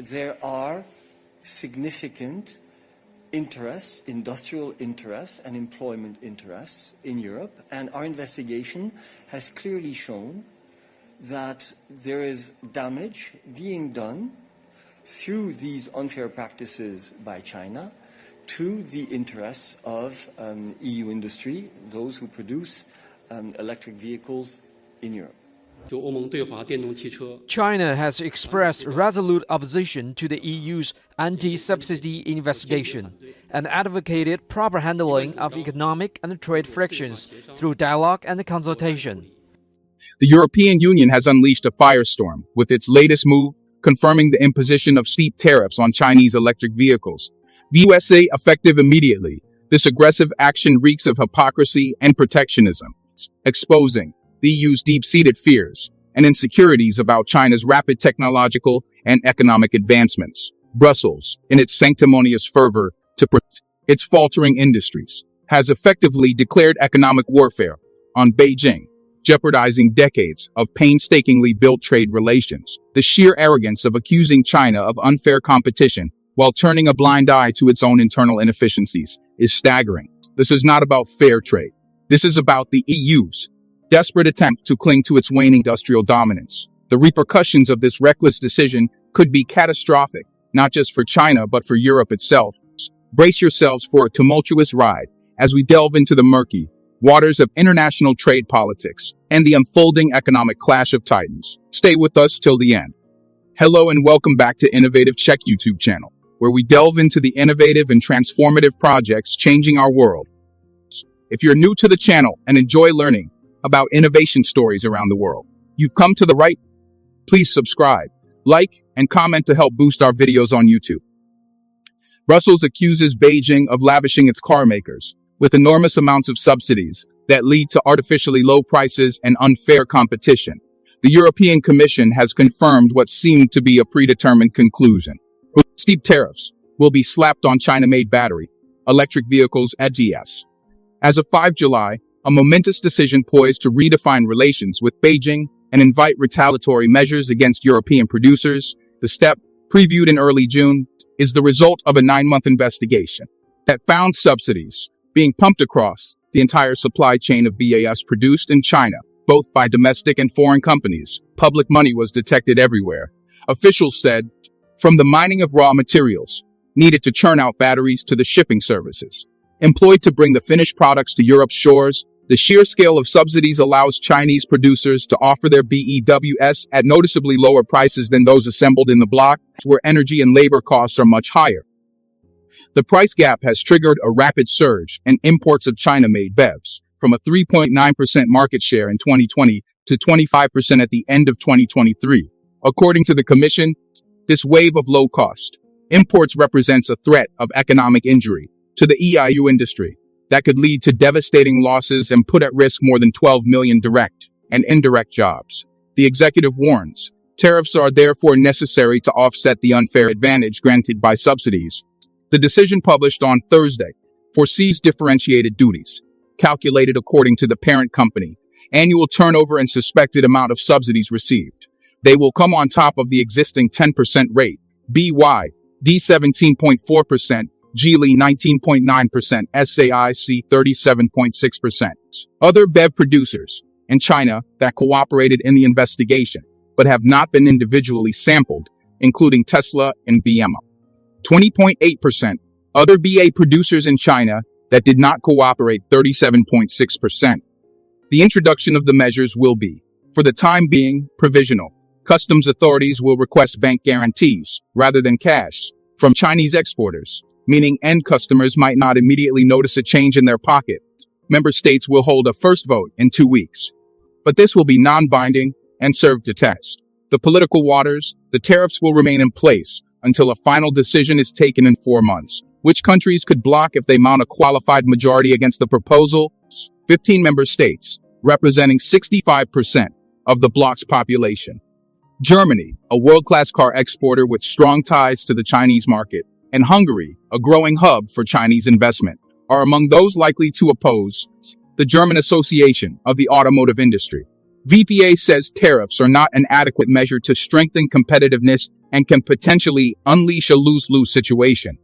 there are significant interests, industrial interests and employment interests in Europe, and our investigation has clearly shown that there is damage being done through these unfair practices by China to the interests of EU industry, those who produce electric vehicles in Europe. China has expressed resolute opposition to the EU's anti-subsidy investigation and advocated proper handling of economic and trade frictions through dialogue and consultation. The European Union has unleashed a firestorm with its latest move, confirming the imposition of steep tariffs on Chinese electric vehicles. The USA effective immediately. This aggressive action reeks of hypocrisy and protectionism, exposing the EU's deep-seated fears and insecurities about China's rapid technological and economic advancements. Brussels, in its sanctimonious fervor to protect its faltering industries, has effectively declared economic warfare on Beijing, jeopardizing decades of painstakingly built trade relations. The sheer arrogance of accusing China of unfair competition while turning a blind eye to its own internal inefficiencies is staggering. This is not about fair trade. This is about the EU's desperate attempt to cling to its waning industrial dominance. The repercussions of this reckless decision could be catastrophic, not just for China, but for Europe itself. Brace yourselves for a tumultuous ride as we delve into the murky waters of international trade politics and the unfolding economic clash of titans. Stay with us till the end. Hello and welcome back to Innovative Check YouTube channel, where we delve into the innovative and transformative projects changing our world. If you're new to the channel and enjoy learning about innovation stories around the world, you've come to the right. Please subscribe, like, and comment to help boost our videos on YouTube. Brussels accuses Beijing of lavishing its car makers with enormous amounts of subsidies that lead to artificially low prices and unfair competition. The European Commission has confirmed what seemed to be a predetermined conclusion. Steep tariffs will be slapped on China-made battery electric vehicles (E.Vs). As of 5 July, a momentous decision poised to redefine relations with Beijing and invite retaliatory measures against European producers. The step, previewed in early June, is the result of a 9-month investigation that found subsidies being pumped across the entire supply chain of BAS produced in China, both by domestic and foreign companies. Public money was detected everywhere. Officials said, from the mining of raw materials needed to churn out batteries to the shipping services employed to bring the finished products to Europe's shores, the sheer scale of subsidies allows Chinese producers to offer their BEWs at noticeably lower prices than those assembled in the bloc, where energy and labor costs are much higher. The price gap has triggered a rapid surge in imports of China-made BEVs, from a 3.9% market share in 2020 to 25% at the end of 2023. According to the Commission, this wave of low-cost imports represents a threat of economic injury to the EU industry that could lead to devastating losses and put at risk more than 12 million direct and indirect jobs. The executive warns, tariffs are therefore necessary to offset the unfair advantage granted by subsidies. The decision published on Thursday foresees differentiated duties, calculated according to the parent company, annual turnover and suspected amount of subsidies received. They will come on top of the existing 10% rate, BY, D 17.4%, Geely 19.9%, SAIC 37.6%. Other BEV producers in China that cooperated in the investigation but have not been individually sampled, including Tesla and BMW. 20.8%. Other BA producers in China that did not cooperate, 37.6%. The introduction of the measures will be, for the time being, provisional. Customs authorities will request bank guarantees, rather than cash, from Chinese exporters, meaning end customers might not immediately notice a change in their pocket. Member states will hold a first vote in 2 weeks. But this will be non-binding and serve to test the political waters. The tariffs will remain in place until a final decision is taken in 4 months. Which countries could block if they mount a qualified majority against the proposal? 15 member states, representing 65% of the bloc's population. Germany, a world-class car exporter with strong ties to the Chinese market, and Hungary, a growing hub for Chinese investment, are among those likely to oppose. The German Association of the Automotive Industry VTA says tariffs are not an adequate measure to strengthen competitiveness and can potentially unleash a lose-lose situation.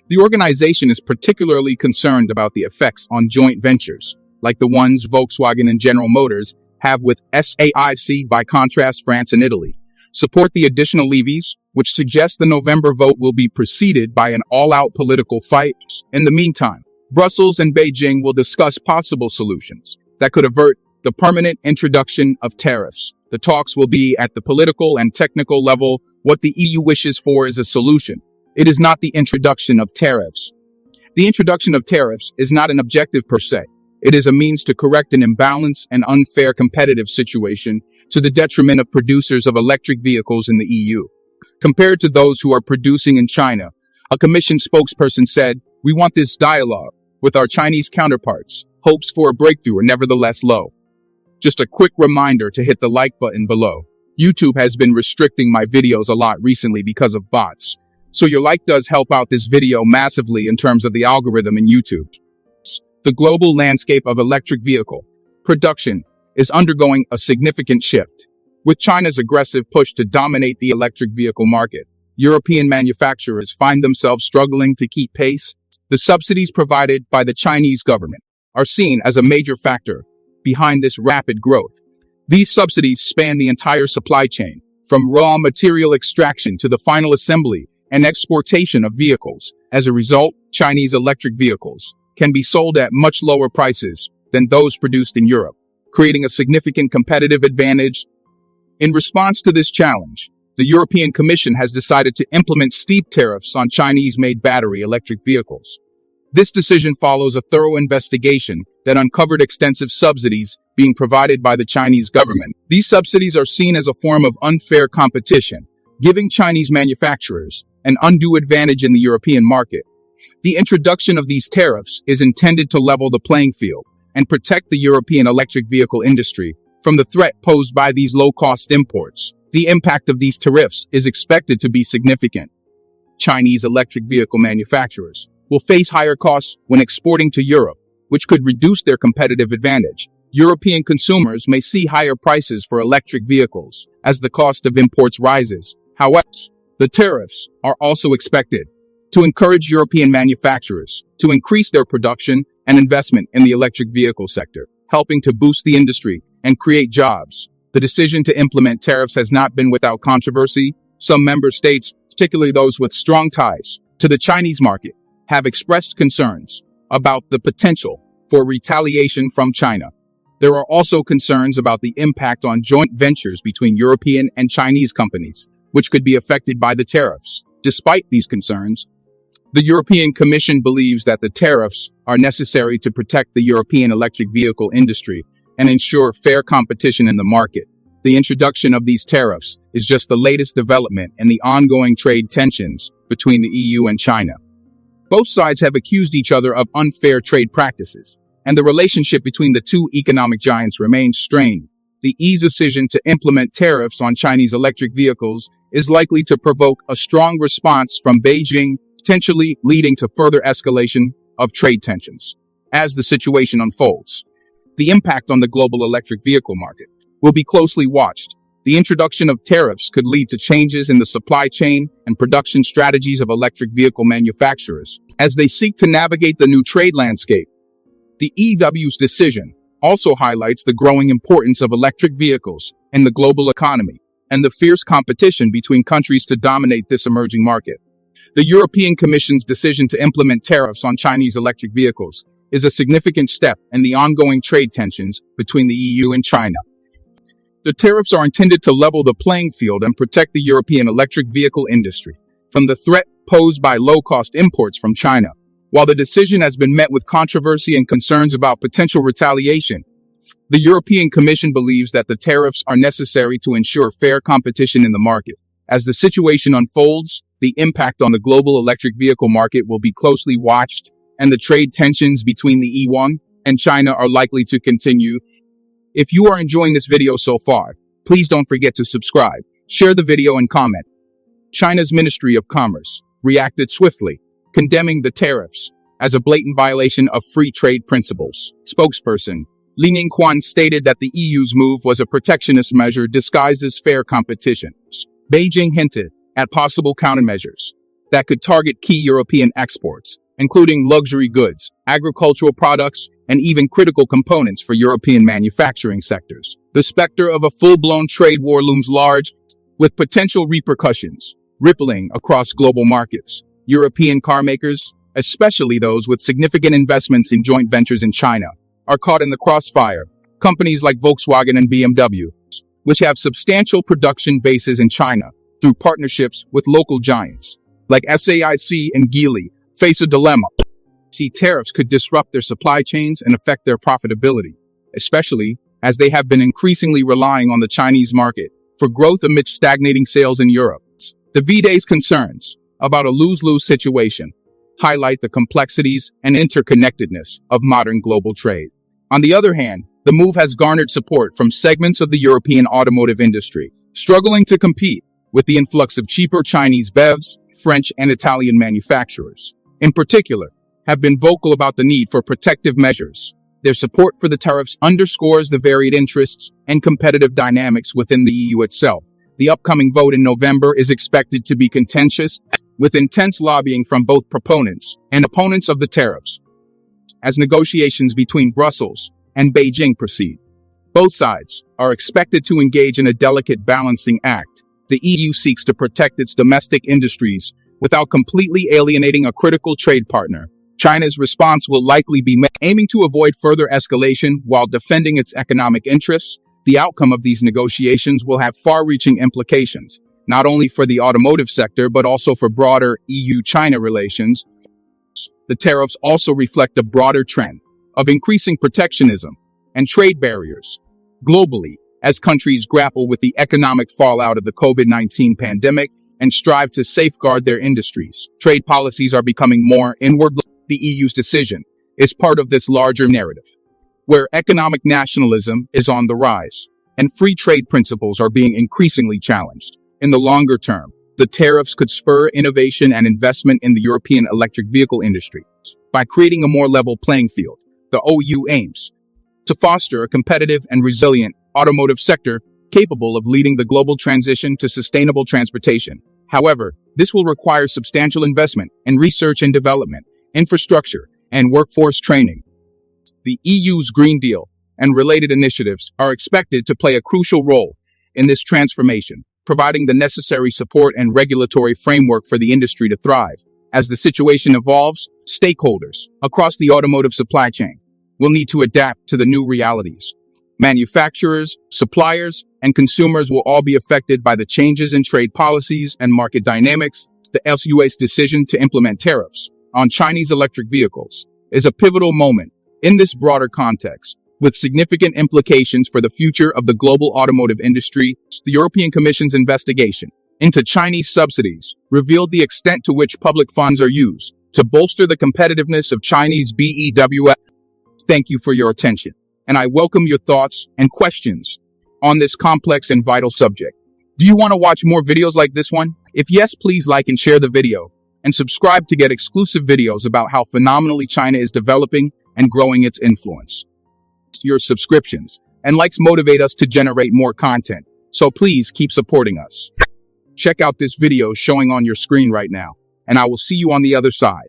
The organization is particularly concerned about the effects on joint ventures, like the ones Volkswagen and General Motors have with SAIC. By contrast, France and Italy support the additional E.Vs, which suggests the November vote will be preceded by an all-out political fight. In the meantime, Brussels and Beijing will discuss possible solutions that could avert the permanent introduction of tariffs. The talks will be at the political and technical level. What the EU wishes for is a solution. It is not the introduction of tariffs. The introduction of tariffs is not an objective per se. It is a means to correct an imbalance and unfair competitive situation to the detriment of producers of electric vehicles in the EU. Compared to those who are producing in China, a commission spokesperson said, "We want this dialogue with our Chinese counterparts. Hopes for a breakthrough are nevertheless low." Just a quick reminder to hit the like button below. YouTube has been restricting my videos a lot recently because of bots, so your like does help out this video massively in terms of the algorithm in YouTube. The global landscape of electric vehicle production is undergoing a significant shift. With China's aggressive push to dominate the electric vehicle market, European manufacturers find themselves struggling to keep pace. The subsidies provided by the Chinese government are seen as a major factor behind this rapid growth. These subsidies span the entire supply chain, from raw material extraction to the final assembly and exportation of vehicles. As a result, Chinese electric vehicles can be sold at much lower prices than those produced in Europe, creating a significant competitive advantage. In response to this challenge, the European Commission has decided to implement steep tariffs on Chinese-made battery electric vehicles. This decision follows a thorough investigation that uncovered extensive subsidies being provided by the Chinese government. These subsidies are seen as a form of unfair competition, giving Chinese manufacturers an undue advantage in the European market. The introduction of these tariffs is intended to level the playing field and protect the European electric vehicle industry from the threat posed by these low-cost imports. The impact of these tariffs is expected to be significant. Chinese electric vehicle manufacturers will face higher costs when exporting to Europe, which could reduce their competitive advantage. European consumers may see higher prices for electric vehicles as the cost of imports rises. However, the tariffs are also expected to encourage European manufacturers to increase their production and investment in the electric vehicle sector, helping to boost the industry and create jobs. The decision to implement tariffs has not been without controversy. Some member states, particularly those with strong ties to the Chinese market, have expressed concerns about the potential for retaliation from China. There are also concerns about the impact on joint ventures between European and Chinese companies, which could be affected by the tariffs. Despite these concerns, the European Commission believes that the tariffs are necessary to protect the European electric vehicle industry and ensure fair competition in the market. The introduction of these tariffs is just the latest development in the ongoing trade tensions between the EU and China. Both sides have accused each other of unfair trade practices, and the relationship between the two economic giants remains strained. The EU's decision to implement tariffs on Chinese electric vehicles is likely to provoke a strong response from Beijing, potentially leading to further escalation of trade tensions. As the situation unfolds, the impact on the global electric vehicle market will be closely watched. The introduction of tariffs could lead to changes in the supply chain and production strategies of electric vehicle manufacturers as they seek to navigate the new trade landscape. The E.U.'s decision also highlights the growing importance of electric vehicles in the global economy and the fierce competition between countries to dominate this emerging market. The European Commission's decision to implement tariffs on Chinese electric vehicles is a significant step in the ongoing trade tensions between the EU and China. The tariffs are intended to level the playing field and protect the European electric vehicle industry from the threat posed by low-cost imports from China. While the decision has been met with controversy and concerns about potential retaliation, the European Commission believes that the tariffs are necessary to ensure fair competition in the market. As the situation unfolds, the impact on the global electric vehicle market will be closely watched, and the trade tensions between the EU and China are likely to continue. If you are enjoying this video so far, please don't forget to subscribe, share the video and comment. China's Ministry of Commerce reacted swiftly, condemning the tariffs as a blatant violation of free trade principles. Spokesperson Li Ningquan stated that the EU's move was a protectionist measure disguised as fair competition. Beijing hinted at possible countermeasures that could target key European exports, including luxury goods, agricultural products, and even critical components for European manufacturing sectors. The specter of a full-blown trade war looms large, with potential repercussions rippling across global markets. European car makers, especially those with significant investments in joint ventures in China, are caught in the crossfire. Companies like Volkswagen and BMW, which have substantial production bases in China through partnerships with local giants like SAIC and Geely, face a dilemma. Tariffs could disrupt their supply chains and affect their profitability, especially as they have been increasingly relying on the Chinese market for growth amid stagnating sales in Europe. The V-Day's concerns about a lose-lose situation highlight the complexities and interconnectedness of modern global trade. On the other hand, the move has garnered support from segments of the European automotive industry, struggling to compete with the influx of cheaper Chinese BEVs, French and Italian manufacturers. In particular, have been vocal about the need for protective measures. Their support for the tariffs underscores the varied interests and competitive dynamics within the EU itself. The upcoming vote in November is expected to be contentious, with intense lobbying from both proponents and opponents of the tariffs, as negotiations between Brussels and Beijing proceed. Both sides are expected to engage in a delicate balancing act. The EU seeks to protect its domestic industries without completely alienating a critical trade partner. China's response will likely be aiming to avoid further escalation while defending its economic interests. The outcome of these negotiations will have far-reaching implications, not only for the automotive sector but also for broader E.U.-China relations. The tariffs also reflect a broader trend of increasing protectionism and trade barriers globally as countries grapple with the economic fallout of the COVID-19 pandemic and strive to safeguard their industries. Trade policies are becoming more inward. The EU's decision is part of this larger narrative, where economic nationalism is on the rise and free trade principles are being increasingly challenged. In the longer term, the tariffs could spur innovation and investment in the European electric vehicle industry. By creating a more level playing field, the EU aims to foster a competitive and resilient automotive sector capable of leading the global transition to sustainable transportation. However, this will require substantial investment in research and development, infrastructure, and workforce training. The EU's Green Deal and related initiatives are expected to play a crucial role in this transformation, providing the necessary support and regulatory framework for the industry to thrive. As the situation evolves, stakeholders across the automotive supply chain will need to adapt to the new realities. Manufacturers, suppliers, and consumers will all be affected by the changes in trade policies and market dynamics. The EU's decision to implement tariffs on Chinese electric vehicles is a pivotal moment in this broader context, with significant implications for the future of the global automotive industry. The European Commission's investigation into Chinese subsidies revealed the extent to which public funds are used to bolster the competitiveness of Chinese BEVs. Thank you for your attention, and I welcome your thoughts and questions on this complex and vital subject. Do you want to watch more videos like this one? If yes, please like and share the video, and subscribe to get exclusive videos about how phenomenally China is developing and growing its influence. Your subscriptions and likes motivate us to generate more content, so please keep supporting us. Check out this video showing on your screen right now, and I will see you on the other side.